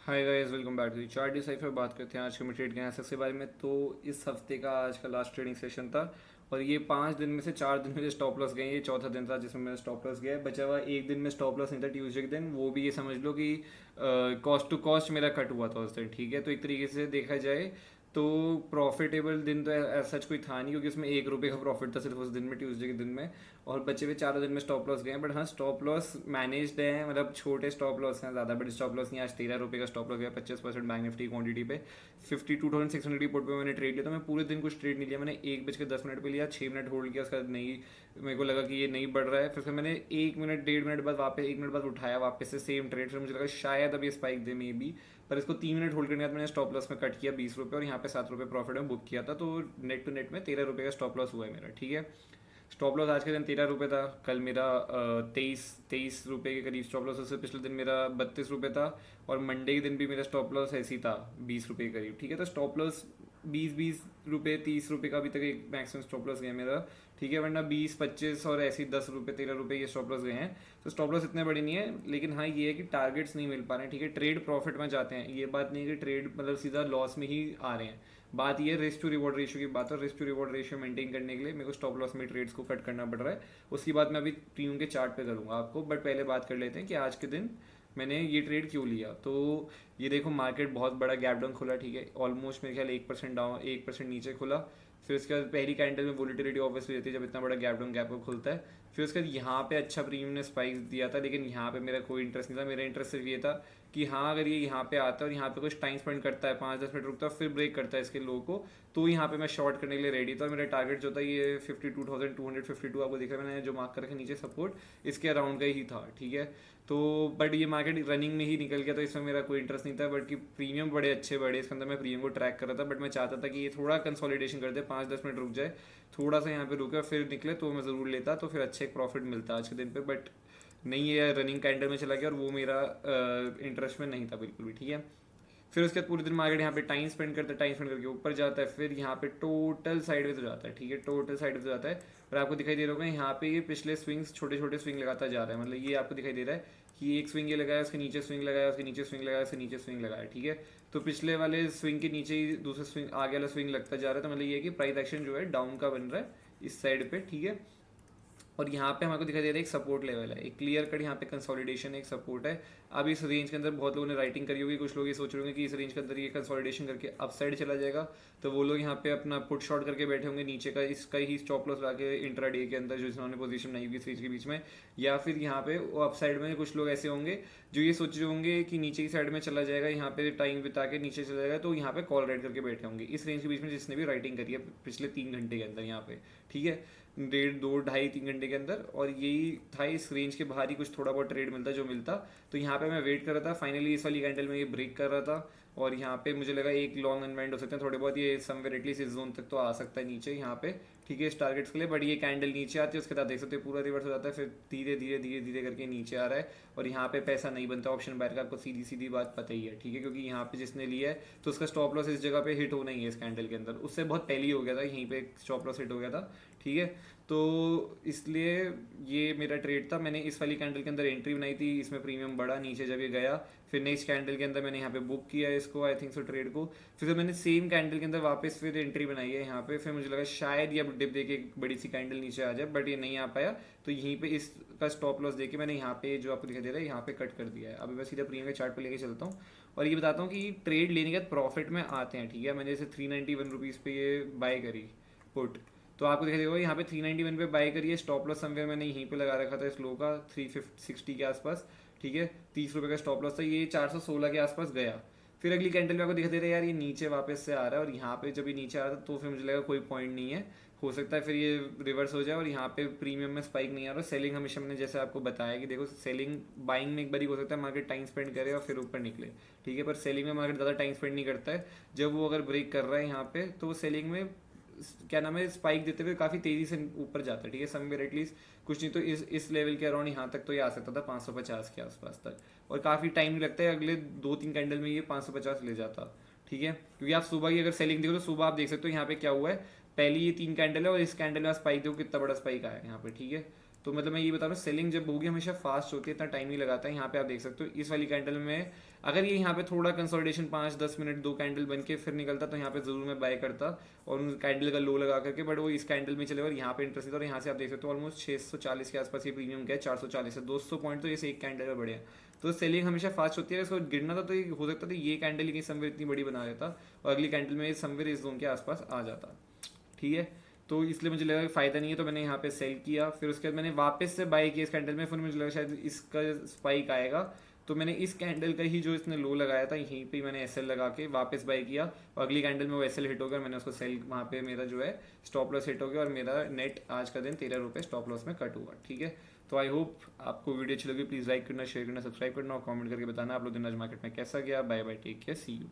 Hi guys, welcome back to chart decipher. बात करते हैं आज के ट्रेड के एनालिसिस के बारे में। तो इस हफ्ते का आज का लास्ट ट्रेडिंग सेशन था और ये 5 दिन में से 4 दिन मेरे स्टॉप लॉस गए। ये चौथा दिन था जिसमें मेरा स्टॉप लॉस गया है। बचा हुआ एक दिन में स्टॉप लॉस नहीं था, ट्यूसडे के दिन। वो भी ये समझ लो कि कॉस्ट टू कॉस्ट मेरा कट हुआ था उस दिन। ठीक है, तो एक तरीके से देखा जाए तो प्रॉफिटेबल दिन तो सच कोई था नहीं, क्योंकि उसमें 1 रुपये का प्रॉफिट था सिर्फ उस दिन में, ट्यूसडे के दिन में। और बचे हुए 4 दिन में स्टॉप लॉस गए हैं। बट हाँ, स्टॉप लॉस मैनेज्ड है, मतलब छोटे स्टॉप लॉस हैं, ज़्यादा बड़े स्टॉप लॉस नहीं। आज 13 रुपये का स्टॉप लॉस गया 25% बैंक निफ्टी क्वांटिटी पे। 52,600 रिपोर्ट पे मैंने ट्रेड लिया। तो मैं पूरे दिन कुछ ट्रेड नहीं लिया, मैंने 1 बज के 10 मिनट पे लिया, 6 मिनट होल्ड किया, उसका नहीं मेरे को लगा कि ये नहीं बढ़ रहा है। फिर मैंने 1 मिनट 1.5 मिनट बाद वापस 1 मिनट बाद उठाया वापस से सेम ट्रेड। फिर मुझे लगा शायद अब ये स्पाइक दे मे बी, पर इसको 3 मिनट होल्ड करने के बाद मैंने स्टॉप लॉस में कट किया 20 रुपये और यहाँ पे 7 रुपये प्रॉफिट में बुक किया था। तो नेट टू नेट में 13 रुपये का स्टॉप लॉस हुआ है मेरा। ठीक है, स्टॉप लॉस आज के दिन 13 रुपये था। कल मेरा 23 रुपये के करीब स्टॉप लॉस। उससे पिछले दिन मेरा 32 रुपये था। और मंडे के दिन भी मेरा स्टॉप लॉस ऐसी था 20 रुपये के करीब। ठीक है, तो स्टॉप लॉस 20-20 रुपये 30 रुपये का अभी तक एक मैक्सिमम स्टॉप लॉस गया मेरा। ठीक है, वरना 20-25 और ऐसे ही 10 रुपये 13 रुपये ये स्टॉप लॉस गए हैं। तो स्टॉप लॉस इतने बड़े नहीं है, लेकिन हाँ ये है कि टारगेट्स नहीं मिल पा रहे हैं। ठीक है, ट्रेड प्रॉफिट में जाते हैं, ये बात नहीं है कि ट्रेड मतलब सीधा लॉस में ही आ रहे हैं। बात ये रिस्क टू रिवॉर्ड रेशियो की बात है। Risk to reward ratio maintain करने के लिए मेरे को स्टॉप लॉस में ट्रेड्स को कट करना पड़ रहा है। उसकी बात मैं अभी प्रीमियम के चार्ट पे करूंगा आपको, बट पहले बात कर लेते हैं कि आज के दिन मैंने ये ट्रेड क्यों लिया। तो ये देखो, मार्केट बहुत बड़ा गैप डाउन खुला। ठीक है, ऑलमोस्ट मेरे ख्याल 1% डाउन, 1% नीचे खुला। फिर उसके बाद पहली कैंडल में वोलेटिलिटी ऑब्वियसली रहती है जब इतना बड़ा गैप डाउन गैप खुलता है। फिर उसके बाद यहाँ पे अच्छा प्रीमियम ने स्पाइक दिया था, लेकिन यहाँ पे मेरा कोई इंटरेस्ट नहीं था। मेरा इंटरेस्ट सिर्फ ये था कि हाँ, अगर ये यहाँ पे आता है और यहाँ पे कुछ टाइम स्पेंड करता है, 5-10 मिनट रुकता है, फिर ब्रेक करता है इसके लो को, तो यहाँ पे मैं शॉर्ट करने के लिए रेडी था। और मेरा टारगेट जो था ये 52,252 आपको दिख रहा है, मैंने जो मार्क करके नीचे सपोर्ट इसके अराउंड का ही था। ठीक है, तो बट ये मार्केट रनिंग में ही निकल गया, तो इसमें मेरा कोई इंटरेस्ट नहीं था। बट कि प्रीमियम बड़े अच्छे बड़े, इसके अंदर मैं प्रीमियम को ट्रैक कर रहा था। बट मैं चाहता था कि ये थोड़ा कंसोलिडेशन कर दे, 5-10 मिनट रुक जाए, थोड़ा सा यहाँ पे रुके और फिर निकले, तो मैं ज़रूर लेता, तो फिर अच्छे एक प्रॉफिट मिलता आज के दिन पे। बट नहीं, ये रनिंग कैंडल में चला गया और वो मेरा इंटरेस्ट में नहीं था बिल्कुल भी। ठीक है, फिर उसके बाद पूरे दिन मार्केट यहाँ पे टाइम स्पेंड करता है, टाइम स्पेंड करके ऊपर जाता है, फिर यहाँ पे टोटल साइडवेज हो जाता है। ठीक है, टोटल साइडवेज हो जाता है। और आपको दिखाई दे रहा होगा यहाँ पे ये पिछले स्विंग्स छोटे छोटे स्विंग लगाता जा रहा है। मतलब ये आपको दिखाई दे रहा है कि एक स्विंग ये लगाया, उसके नीचे स्विंग लगाया, उसके नीचे स्विंग लगाया, उसके नीचे स्विंग लगाया। ठीक है, तो पिछले वाले स्विंग के नीचे ही दूसरा स्विंग, आगे वाला स्विंग लगता जा रहा है। तो मतलब ये है कि प्राइस एक्शन जो है डाउन का बन रहा है इस साइड पे। ठीक है, और यहाँ पे हमको दिखाई दे रहा है एक सपोर्ट लेवल है, एक क्लियर कट यहाँ पे कंसोलिडेशन एक सपोर्ट है। अब इस रेंज के अंदर बहुत लोगों ने राइटिंग करी होगी, कुछ लोग ये सोच रहे होंगे कि इस रेंज के अंदर ये कंसोलिडेशन करके अप साइड चला जाएगा, तो वो लोग यहाँ पे अपना पुट शॉर्ट करके बैठे होंगे नीचे का, इसका ही स्टॉप लॉस लगा के इंट्रा डे के अंदर जो जिन्होंने पोजीशन बनाई होगी इस रेंज के बीच में। या फिर यहाँ पे अप साइड में कुछ लोग ऐसे होंगे जो ये सोच रहे होंगे कि नीचे की साइड में चला जाएगा, यहाँ पे टाइम बिता के नीचे चला जाएगा, तो यहाँ पे कॉल राइट करके बैठे होंगे इस रेंज के बीच में, जिसने भी राइटिंग करी है पिछले 3 घंटे के अंदर यहाँ पे। ठीक है, 1.5 2 ढाई 3 घंटे के अंदर। और यही था, इस रेंज के बाहर ही कुछ थोड़ा बहुत ट्रेड मिलता जो मिलता। तो यहाँ पे मैं वेट कर रहा था, फाइनली इस वाली कैंडल में ये ब्रेक कर रहा था। और यहाँ पे मुझे लगा एक लॉन्ग अनवाइंड हो सकते हैं थोड़े बहुत, ये समवेयर एटलीस्ट इस जोन तक तो आ सकता है नीचे यहाँ पे। ठीक है, इस टारगेट्स के लिए। बट ये कैंडल नीचे आती है, उसके बाद देख सकते हैं पूरा रिवर्स हो जाता है, फिर धीरे धीरे धीरे धीरे करके नीचे आ रहा है। और यहाँ पे पैसा नहीं बनता ऑप्शन बायर का, आपको सीधी सीधी बात पता ही है। ठीक है, क्योंकि यहाँ पे जिसने लिया है तो उसका स्टॉप लॉस इस जगह पे हिट होना ही है इस कैंडल के अंदर, उससे बहुत पहले ही हो गया था, यहीं पे स्टॉप लॉस हिट हो गया था। ठीक है, तो इसलिए ये मेरा ट्रेड था। मैंने इस वाली कैंडल के अंदर एंट्री बनाई थी, इसमें प्रीमियम बढ़ा नीचे जब ये गया। फिर नेक्स्ट कैंडल के अंदर मैंने यहाँ पे बुक किया इसको, आई थिंक सो ट्रेड को। फिर मैंने सेम कैंडल के अंदर वापस फिर एंट्री बनाई है यहाँ पे। फिर मुझे लगा शायद ये अब डिप देके एक बड़ी सी कैंडल नीचे आ जाए, बट ये नहीं आ पाया। तो यहीं पे इसका स्टॉप लॉस देके मैंने यहाँ पे जो आपको दिखाई दे रहा है यहाँ पे कट कर दिया है। अभी मैं सीधा प्रीमियम के चार्ट पे लेके चलता हूँ और ये बताता हूँ कि ट्रेड लेने के बाद प्रॉफिट में आते हैं। ठीक है, मैंने जैसे 391 रुपीज़ पे ये बाय करी पुट, तो आपको दिखाई देगा यहाँ पे 391 पे बाय करिए। स्टॉप लॉस समवेयर मैंने यहीं पे लगा रखा था इस लो का 360 के आसपास। ठीक है, 30 रुपये का स्टॉप लॉस था, ये 416 के आसपास गया। फिर अगली कैंडल में आपको दिखा दे रहा है यार ये नीचे वापस से आ रहा है, और यहाँ पे जब ये नीचे आ रहा था तो फिर मुझे लगा कोई पॉइंट नहीं है, हो सकता है फिर ये रिवर्स हो जाए और यहाँ पे प्रीमियम में स्पाइक नहीं आ रहा। सेलिंग हमेशा मैंने जैसे आपको बताया कि देखो, सेलिंग बाइंग में एक बार ही हो सकता है मार्केट टाइम स्पेंड करे और फिर ऊपर निकले। ठीक है, पर सेलिंग में मार्केट ज़्यादा टाइम स्पेंड नहीं करता है। जब वो अगर ब्रेक कर रहा है यहाँ पे, तो वो सेलिंग में क्या नाम है स्पाइक देते हुए काफ़ी तेज़ी से ऊपर जाता है। ठीक है, समवेयर एटलीस्ट कुछ नहीं तो इस लेवल के अराउंड यहाँ तक तो ये आ सकता था 550 के आसपास तक, और काफ़ी टाइम नहीं लगता है, अगले 2-3 कैंडल में ये 550 ले जाता। ठीक है, क्योंकि आप सुबह की अगर सेलिंग देखो तो सुबह आप देख सकते हो यहाँ पे क्या हुआ है। पहली ये 3 कैंडल है और इस कैंडल में स्पाइक देखो कितना बड़ा स्पाइक आया है यहाँ पे। ठीक है, तो मतलब मैं ये बता रहा हूँ, सेलिंग जब होगी हमेशा फास्ट होती है, इतना टाइम नहीं लगाता है। यहाँ पे आप देख सकते हो इस वाली कैंडल में अगर ये यहाँ पे थोड़ा कंसोलिडेशन 5-10 मिनट 2 कैंडल बन के फिर निकलता तो यहाँ पे जरूर मैं बाय करता और उन कैंडल का लो लगा करके, बट वो इस कैंडल में चले और यहाँ पे इंटरेस्ट था। और यहाँ से आप देख सकते हो ऑलमोस्ट 640 के आसपास ये प्रीमियम गया, 440 से 200 पॉइंट तो ये एक कैंडल का बढ़िया। तो सेलिंग हमेशा फास्ट होती है। इसको गिरना था तो ये हो सकता था ये कैंडल ही कहीं समवेयर इतनी बड़ी बना देता और अगली कैंडल में समवेयर इस जोन के आसपास आ जाता, ठीक है। तो इसलिए मुझे लगा कि फ़ायदा नहीं है, तो मैंने यहाँ पे सेल किया। फिर उसके बाद मैंने वापस से बाई किया इस कैंडल में, फिर मुझे लगा शायद इसका स्पाइक आएगा, तो मैंने इस कैंडल का ही जो इसने लो लगाया था यहीं पे मैंने एसएल लगा के वापस बाई किया और अगली कैंडल में वो एसएल हिट हो गया और मैंने उसको सेल, वहाँ पे मेरा जो है स्टॉप लॉस हिट हो गया और मेरा नेट आज का दिन 13 रुपये स्टॉप लॉस में कट हुआ, ठीक है। तो आई होप आपको वीडियो अच्छी लगी, प्लीज़ लाइक करना, शेयर करना, सब्सक्राइब करना और कमेंट करके बताना आप लोग दिन आज मार्केट में कैसा गया। Bye bye, take care, see you.